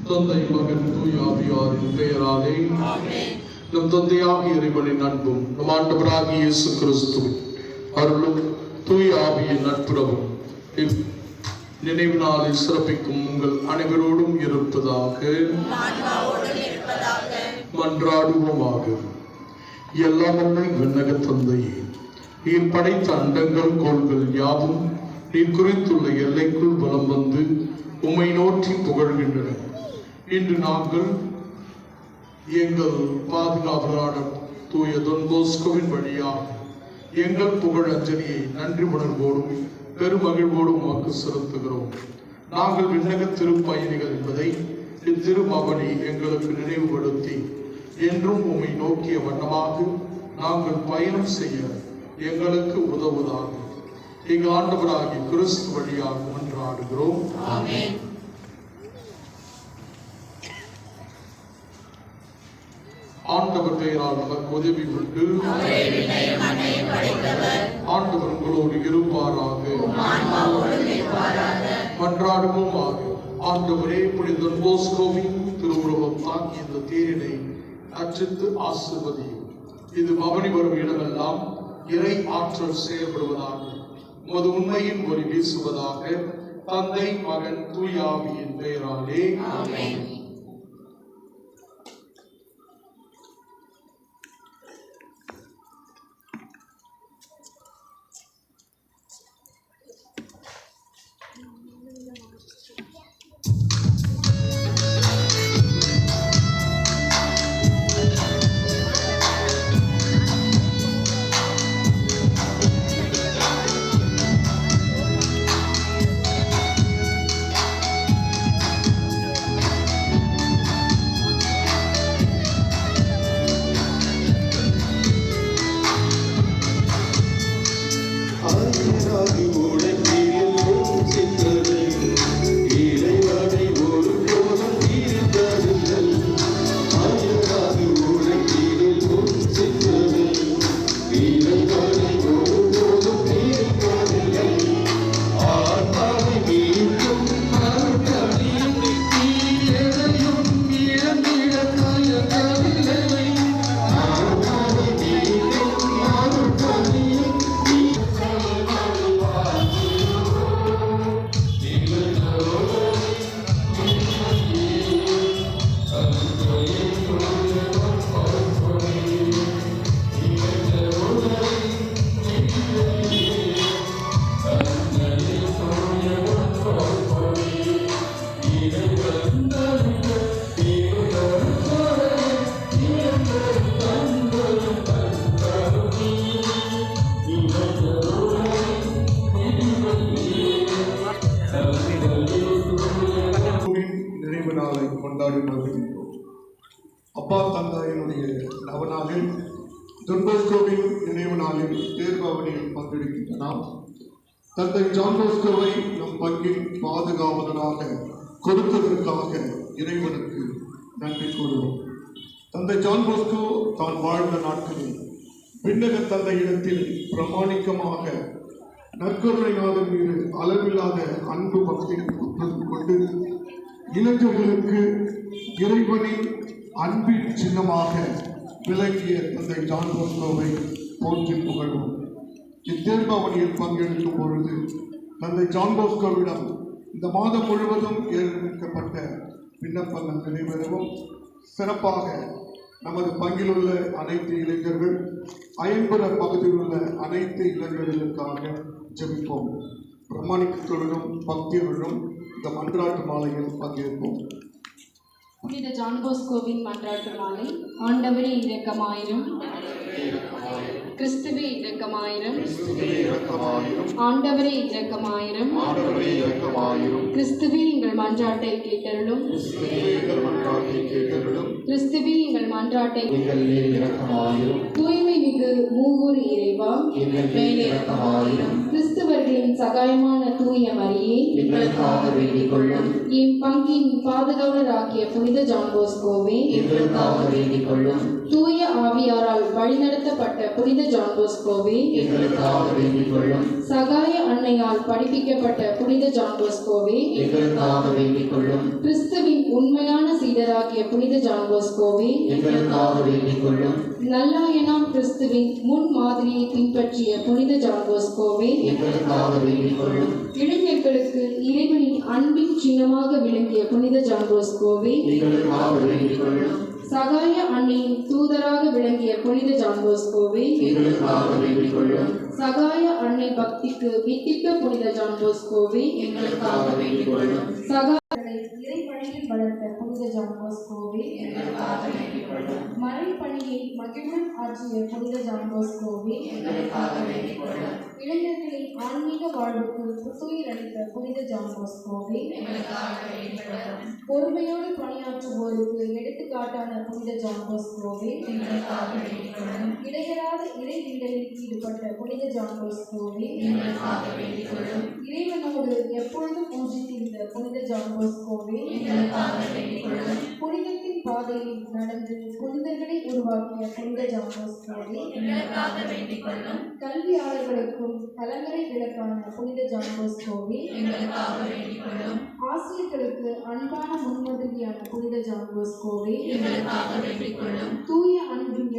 தந்தை மகன் தூய ஆவியாரின் பெயராலே நம் தந்தையாகிய இறைவனின் அன்பும் நம் ஆண்டவராகிய இயேசு கிறிஸ்துவின் அருளும் தூய ஆவியின் நட்புறவும் நினைவு நாளில் சிறப்பிக்கும் உங்கள் அனைவரோடும் இருப்பதாக. மன்றாடுவோமாக. எல்லாம் வல்ல விண்ணக தந்தையே, நீர் படைத்த அண்டங்கள் கோள்கள் யாவும் நீர் குறித்துள்ள எல்லைக்குள் வலம் வந்து உம்மை நோக்கி புகழ்கின்றன. இன்று நாங்கள் எங்கள் பாதுகாவலர் தூய தொன் போஸ்கோவின் வழியாக எங்கள் புகழ் அஞ்சலியை நன்றி உணர்வோடும் பெருமகிழ்வோடும் உமக்கு செலுத்துகிறோம். நாங்கள் விண்ணக திருப்பயணிகள் என்பதை இத்திருமகனி எங்களுக்கு நினைவுபடுத்தி என்றும் உம்மை நோக்கிய வண்ணமாக நாங்கள் பயணம் செய்ய எங்களுக்கு உதவுவதாக எங்கள் ஆண்டவராகிய கிறிஸ்து வழியாக மன்றாடுகிறோம். ஆண்டவர் பெயரால் நமக்கு உதவி உண்டு. ஆண்டவர் உங்களோடு இருப்பாராக. மன்றாடுவோமாக. ஆண்டவரே, புனித தொன் போஸ்கோவின் திருவுருவம் தாக்கி இந்த தேரினை அச்சித்து ஆசிர்வதியும். இது பவனி வரும் இடமெல்லாம் இறை ஆற்றல் செயல்படுவதாக, உமது உண்மையின் ஒளி வீசுவதாக, தந்தை மகன் தூய ஆவியின் பெயராலே. அப்பா தந்தையினுடைய நவநாளில் தொன் போஸ்கோவின் நினைவு நாளில் தேர்பவனில் பங்கெடுக்கின்ற நாம் தந்தை ஜான் போஸ்கோவை நம் பங்கின் பாதுகாவலராக கொடுத்ததற்காக இறைவனுக்கு நன்றி கூறுவோம். தந்தை ஜான் போஸ்கோ தான் வாழ்ந்த நாட்களில் விண்ணக தந்தையிடத்தில் பிரமாணிக்கமாக நற்கருணைநாதன் மீது அளவில்லாத அன்பு பக்தி கொண்டு இளைஞர்களுக்கு இறைவனின் அன்பின் சின்னமாக விளங்கிய தந்தை ஜான் போஸ்கோவை போற்றி புகழும். இத்தேர்பவனியில் பங்கெடுக்கும் பொழுது தந்தை ஜான் போஸ்கோவிடம் இந்த மாதம் முழுவதும் ஏற்படுத்தப்பட்ட விண்ணப்பங்கள் நிறைவேறவும், சிறப்பாக நமது பங்கிலுள்ள அனைத்து இளைஞர்கள், அயன்புற பகுதியில் உள்ள அனைத்து இளைஞர்களுக்காக ஜெபிப்போம். பிரமாணிக்கத்துடனும் பக்தியுடனும் இந்த மன்றாட்டு மாலையில் பங்கேற்போம். புனித ஜான் போஸ்கோவின் மன்றாட்டு மாலை. ஆண்டவரே இரக்கமாயிரும், கிறிஸ்துவே இரக்கமாயிரும், ஆண்டவரே இரக்கமாயிரும், கிறிஸ்துவே எங்கள் மன்றாட்டை கேட்டருளும், கிறிஸ்துவே எங்கள் மன்றாட்டை தூய்மை மிகு மூவூர் இறைவா கிறிஸ்துவர்களின் சகாயமான தூய மரியே என் பங்கின் பாதுகாவலராகிய புனித ஜான் போஸ்கோவே தூய ஆவியாரால் வழிநடத்தப்பட்ட புனித ஜான் போஸ்கோவே சகாய அன்னையால் படிப்பிக்கப்பட்ட புனித ஜான் போஸ்கோவே எங்களுக்காக வேண்டிக் கொள்ளும். கிறிஸ்துவின் உண்மையான சீடராகிய புனித ஜான் போஸ்கோவே எங்களுக்காக வேண்டிக் கொள்ளும். நல்லாயனாம் கிறிஸ்துவின் முன் மாதிரியை பின்பற்றிய புனித ஜான் போஸ்கோவே எங்களுக்காக வேண்டிக் கொள்ளும். இளைஞர்களுக்கு இறைவனின் அன்பின் சின்னமாக விளங்கிய புனித ஜான் போஸ்கோவே எங்களுக்காக வேண்டிக் கொள்ளும். சகாய அன்னையின் தூதராக விளங்கிய புனித ஜான் போஸ்கோவே எங்களுக்காக வேண்டிக் கொள்ளும். சகாய அன்னை பக்திக்கு வித்திட்ட புனித ஜான் போஸ்கோவே எங்களுக்காக வேண்டிக் கொள்ளும். சகாயங்களை இறைவழியில் வளர்த்த புனித ஜான் போஸ்கோவே எங்களுக்காக வேண்டிக் கொள்ளும். மறைப்பணியை மகிழ்வுடன் ஆற்றிய புனித ஜான் போஸ்கோவே எங்களுக்காக வேண்டிக் கொள்ளும். இளைஞர்களின் ஆன்மீக வாழ்வுக்கு புத்துயிர் அளித்த புனித ஜான் போஸ்கோவே எங்களுக்காக வேண்டிக் கொள்ளும். பொறுமையோடு பணியாற்றுவோருக்கு எடுத்துக்காட்டான புனித ஜான் போஸ்கோவே எங்களுக்காக வேண்டிக் கொள்ளும். இடையராத இறைவீடலில் ஈடுபட்ட புனித ஜான் போஸ்கோவே எங்களுக்காக வேண்டிக் கொள்ளும். இறைவனோடு எப்பொழுதும் பூஜித்திருந்த புனித ஜான் போஸ்கோவே எங்களுக்காக வேண்டிக் கொள்ளும். புனிதத்தின் பாதையில் நடந்து புனிதர்களை உருவாக்கிய புனித ஜான் போஸ்கோவே எங்களுக்காக வேண்டிக் கொள்ளும். கல்வியாளர்களுக்கும் கலங்கரை விளக்கான புனித ஜான் போஸ்கோவே எங்களுக்காக வேண்டிக் கொள்ளும். ஆசிரியர்களுக்கு அன்பான முன்மாதிரியான புனித ஜான் போஸ்கோவே எங்களுக்காக வேண்டிக் கொள்ளும். தூய அன்பின்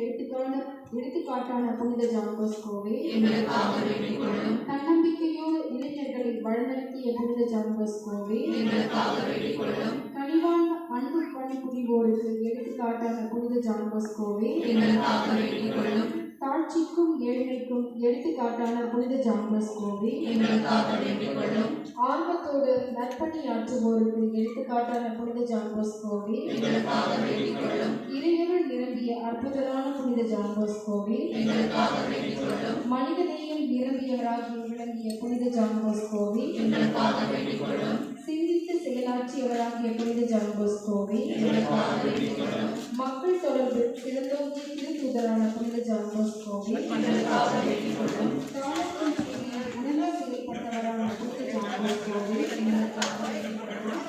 எடுத்துக்காட்டான புனித ஜான் போஸ்கோவே எங்களுக்காக வேண்டிக் கொள்ளும். தன்னம்பிக்கையோடு இளைஞர்களை வழிநடத்திய புனித ஜான் போஸ்கோவே எங்களுக்காக வேண்டிக் கொள்ளும். கனிவான அன்பு பணிபுரிவோருக்கு எடுத்துக்காட்டான புனித ஜான் போஸ்கோவே எங்களுக்காக வேண்டிக் கொள்ளும். தாழ்ச்சிக்கும் ஏழ்மைக்கும் எடுத்துக்காட்டான புனித ஜான் போஸ்கோவே எங்களுக்காக வேண்டிக் கொள்ளும். ஆர்வத்தோடு நற்பணியாற்றுவோருக்கு எடுத்துக்காட்டான புனித ஜான் போஸ்கோவே எங்களுக்காக வேண்டிக் கொள்ளும். இறையருள் நிரம்பிய அற்புதமான புனித ஜான் போஸ்கோவே எங்களுக்காக வேண்டிக் கொள்ளும். மனிதநேயம் நிரம்பியவராகி விளங்கிய புனித ஜான் போஸ்கோவே எங்களுக்காக வேண்டிக் கொள்ளும். சிந்தித்து செயலாற்றியவராகிய புனித ஜான் போஸ்கோவே எங்களுக்காக வேண்டிக் கொள்ளும். மக்கள் தொடர்பு சிறந்தோங்கிய திருத்தூதரான புனித ஜான் போஸ்கோவே எங்களுக்காக வேண்டிக் கொள்ளும். காலத்தின் தேவையில் உணர்வு செயல்பட்டவரான புனித ஜான் போஸ்கோவே எங்களுக்காக வேண்டிக் கொள்ளும்.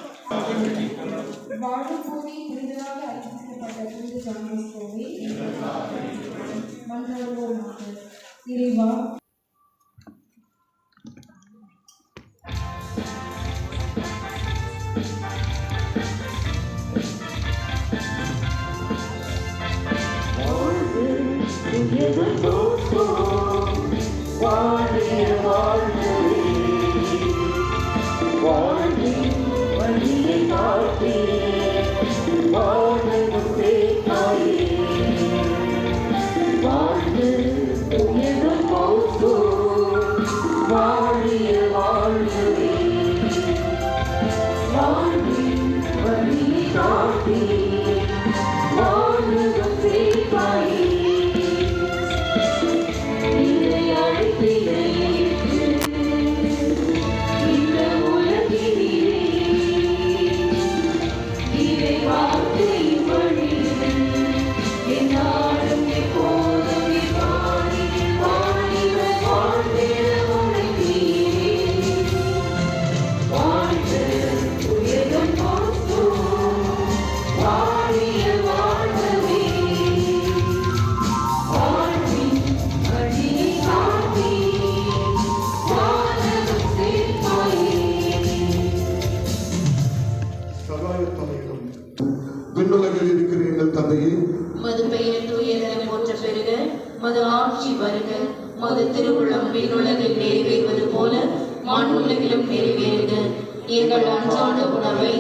வாழும் போதே புனிதராக அறிவிக்கப்பட்ட புனித ஜான் போஸ்கோவே மன்றாடுவோமாக. இறைவா, விண்ணுலகில் இருக்கிற எங்கள் தந்தையே, மது பெயர் தூயதென போற்ற பெறுக. மது ஆட்சி வருக. மது திருவுளம் விண்ணுலகில் நிறைவேறுவது போல மண்ணுலகிலும் நிறைவேறுக. எங்கள் அன்றாட உணவை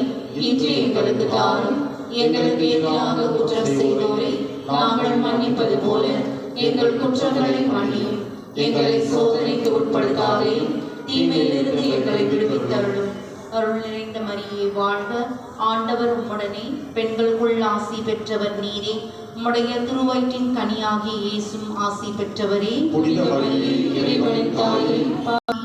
இன்று எங்களுக்கு தாரும். எங்களுக்கு எதிராக குற்றம் செய்தோரை நாங்கள் மன்னிப்பது போல எங்கள் குற்றங்களை மன்னியும். எங்களை சோதனைக்கு உட்படுத்தாதே, தீமையிலிருந்து எங்களை விடுவித்தருளும். அருள் நிறைந்த மரியே வாழ்க. ஆண்டவர் உம்முடனே, பெண்களுக்குள் ஆசி பெற்றவர் நீரே. உம்முடைய திருவயிற்றின் கனியாகிய இயேசும் ஆசி பெற்றவரே. புனித மரியே, இறைவனின் தாயே,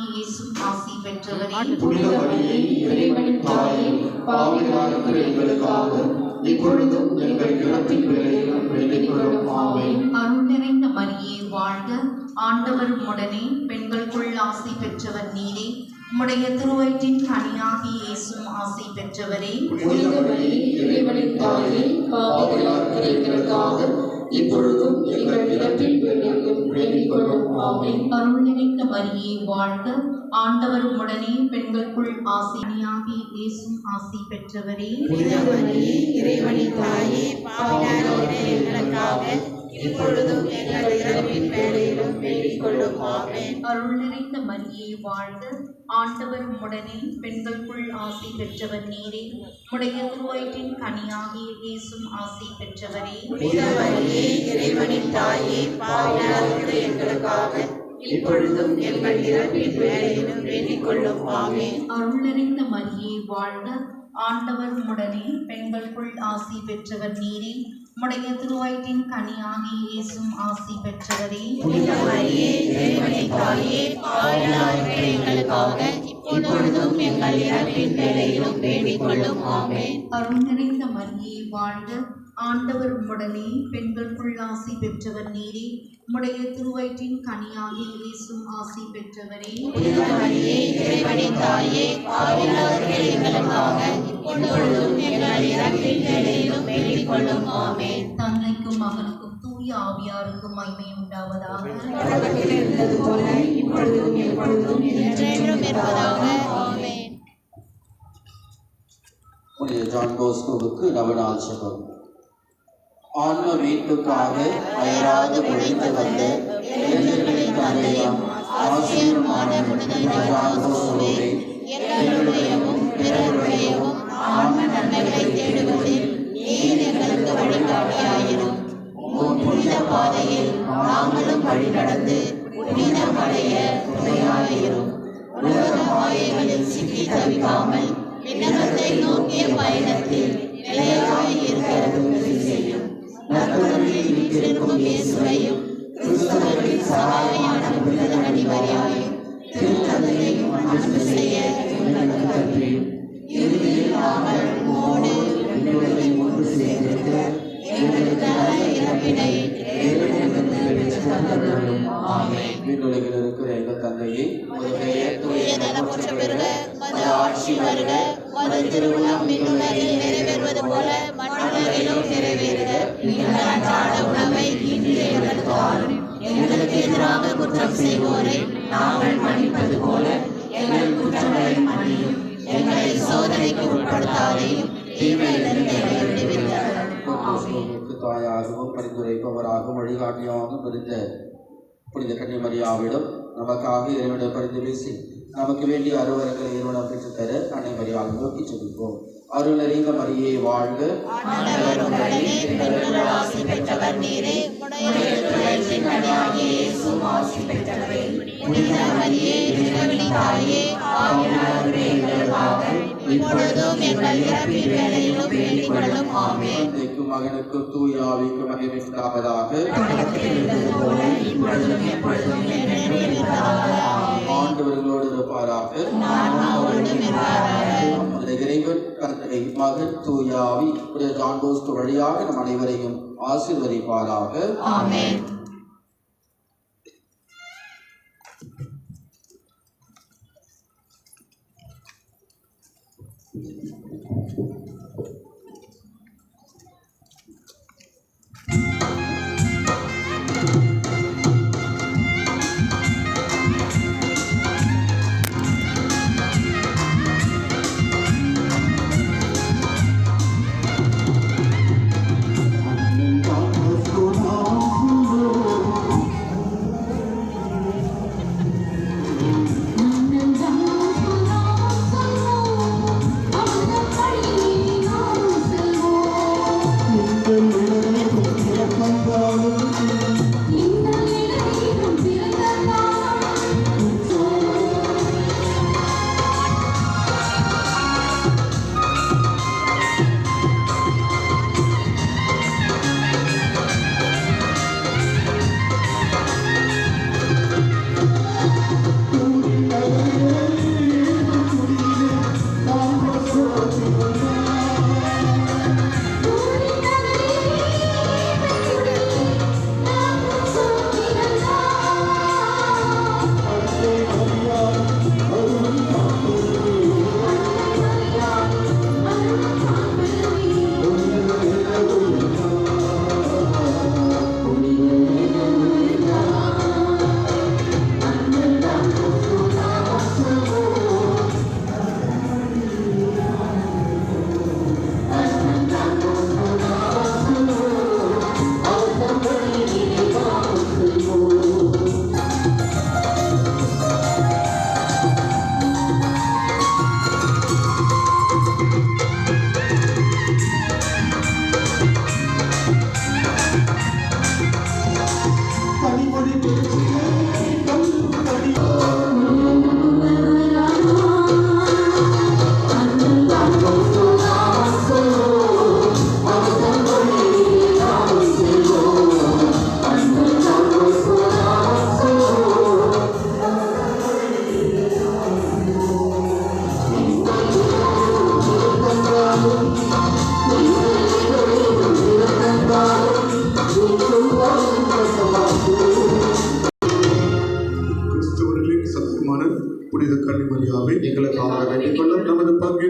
இயேசும் ஆசி பெற்றவரே. புனித மரியே, இறைவனின் தாயே, பாவிகளான எங்களுக்காக இப்பொழுதும் எங்கள் இறப்பின் வேளையிலும் வேண்டிக் கொள்ளும். ஆமென். அருள் நிறைந்த மரியே வாழ்க. ஆண்டவர் உம்முடனே, பெண்களுக்குள் ஆசி பெற்றவர் நீரே. உம்முடைய திருவயிற்றின் கனியாகிய இயேசும் ஆசி பெற்றவரே. புனித மரியே, இறைவனின் தாயே, பாவிகளான எங்களுக்காக இப்பொழுதும் எங்கள் இறப்பின் வேளையிலும் வேண்டிக் கொள்ளும். ஆமென். அருள் நிறைந்த மரியே வாழ்க, ஆண்டவர் உடனே பெண்களுக்குள் ஆசினியாகி இயேசும் ஆசி பெற்றவரே. புனிதமரியே, இறைவனின் தாயே, பாவிகளாகிய எங்களுக்காக இப்பொழுதும் எங்கள் இறப்பின் வேளையிலும் வேண்டிக் கொள்ளும். ஆமென். அருள் நிறைந்த மரியே வாழ்க, ஆண்டவர் உடனே பெண்களுக்குள் ஆசி பெற்றவர் நீரே. உடைய திருவயிற்றின் கனியாகிய இயேசும் ஆசி பெற்றவரே. புனிதமரியே, இறைவனின் தாயே, பாவிகளாகிய எங்களுக்காக இப்பொழுதும் எங்கள் இறப்பின் வேளையிலும் வேண்டிக் கொள்ளும். ஆமென். அருள் நிறைந்த மரியே வாழ்க, ஆண்டவர் உடனே பெண்களுக்குள் ஆசி பெற்றவர் நீரே. உடைய திருவயிற்றின் கனியாகிய இயேசும் ஆசி பெற்றவரே. புனிதமரியே, இறைவனின் தாயே, பாவிகளாகிய எங்களுக்காக இப்பொழுதும் எங்கள் இறப்பின் வேளையிலும் வேண்டிக் கொள்ளும். ஆமென். அருள் நிறைந்த மரியே வாழ்க, ஆண்டவர் உடனே பெண்களுக்குள் ஆசி பெற்றவர் நீரே. உடைய திருவயிற்றின் கனியாகிய இயேசும் ஆசி பெற்றவரே. புனிதமரியே, இறைவனின் தாயே, பாவிகளாகிய எங்களுக்காக இப்பொழுதும் எங்கள் இறப்பின் வேளையிலும் வேண்டிக் கொள்ளும். ஆமென். தந்தைக்கும் மகனுக்கும் தூய ஆவியாருக்கும் மகிமை உண்டாவதாக. தொடக்கத்தில் இருந்தது போல இப்பொழுதும் எப்பொழுதும் என்றென்றும் இருப்பதாக. ஆமென். புனித ஜான் போஸ்கோவுக்கு நவநாள் ஜெபம். ஆன்ம மீட்புக்காக அயராது உழைத்து வந்த இளைஞர்களின் தந்தையாம் ஆசிரியருமான புனித ஜான் போஸ்கோவை எங்களுடையவும் பிறருடையவும் ஆன்ம நன்மைகளை தேடுவதில் நீர் எங்களுக்கு வழிகாட்டியாயிரும். உம் புனித பாதையில் நாங்களும் வழிநடந்து புனிதமடைய துணையாயிரும். உலக மாயைகளில் சிக்கி தவிக்காமல் விண்ணகத்தை நோக்கிய பயணத்தில் நிலையாய் இருக்க உதவி செய்யும். நற்கருணையில் வீற்றிருக்கும் இயேசுவையும் கிறிஸ்தவர்களின் சகாயமான புனித அடிவரையாயும் திருத்தந்தையையும் அன்பு செய்ய எங்களுக்கு கற்பேன். இறுதியில் நாங்கள் உம்மோடு எங்களை ஒன்று சேர்ந்திருக்க எங்களுக்கு நல்ல இறப்பினை இறைவனிடமிருந்து பெற்றுத் தந்தருளும். ஆமென். விண்ணுலகில் இருக்கிற எங்கள் தந்தையே, உமது பெயர் தூயதென போற்ற பெறுக, உமது ஆட்சி வருக, உமது திருவுளம் விண்ணுலகில் நிறைவேறுவது போல மண்ணுலகிலும் நிறைவேறுக. எங்கள் அன்றாட உணவை இன்று எங்களுக்கு தாரும். எங்களுக்கு எதிராக குற்றம் செய்வோரை நாங்கள் மன்னிப்பது போல எங்கள் குற்றங்களை மன்னியும். எங்களை சோதனைக்கு உட்படுத்தாதையும் தீமையிலிருந்து எங்களை விடுவித்தருளும். போஸ்கோவுக்கு தாயாகவும் பரிந்துரைப்பவராகவும் வழிகாட்டியாகவும் இருந்த புனித கன்னிமரியாவிடம் நமக்காக இறைவனிடம் பரிந்து பேசி நமக்கு வேண்டிய அருவரங்களை இறைவனம் பெற்றுத் தர அனைவரையால் நோக்கி ஜெபிப்போம். அருள் அறிந்த மரியே வாழ்க, ஆண்டவர் உடனே பெண்களுள் ஆசி பெற்றவர் நீரே. உம்முடைய திருவயிற்றின் கனியாகிய இயேசுவும் ஆசி பெற்றவரே. புனித மரியே, இறைவனின் தாயே, பாவிகளாகிய எங்களுக்காக இப்பொழுதும் எங்கள் இறப்பின் வேளையிலும் வேண்டிக் கொள்ளும். ஆமென். தந்தைக்கும் மகனுக்கும் தூய ஆவிக்கும் மகிமை உண்டாவதாக. தொடக்கத்தில் இருந்தது போல இப்பொழுதும் எப்பொழுதும் என்றென்றும் இருப்பதாக. ஆமென். ஆண்டவர்களோடு இருப்பாராக. ஆன்மாவோடும் இருப்பாராக. நம்முடைய இறைவன் தந்தை மகன் தூய ஆவி புனித ஜான் போஸ்கோ வழியாக நம் அனைவரையும் ஆசீர்வதிப்பாராக. ஆமென். Thank you.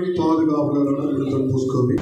பாதுகாவலரான வில்சன் போஸ்கோவி.